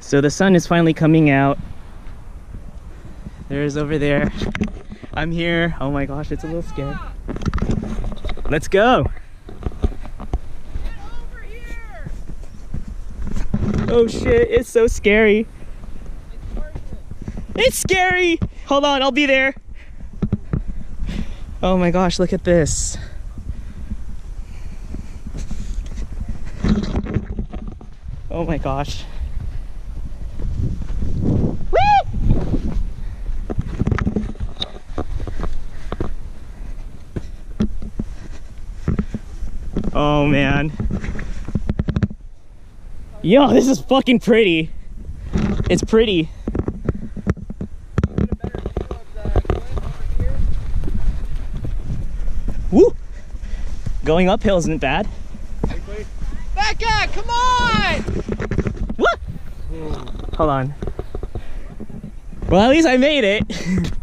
So the sun is finally coming out. There's over there. I'm here. Oh my gosh, it's a little scary. Let's go. Over here. Oh shit, it's so scary. It's scary. Hold on, I'll be there. Oh my gosh, look at this. Oh my gosh. Oh man. Yo, this is fucking pretty. It's pretty. Woo! Going uphill isn't bad. Becca, come on! What? Hold on. Well, at least I made it.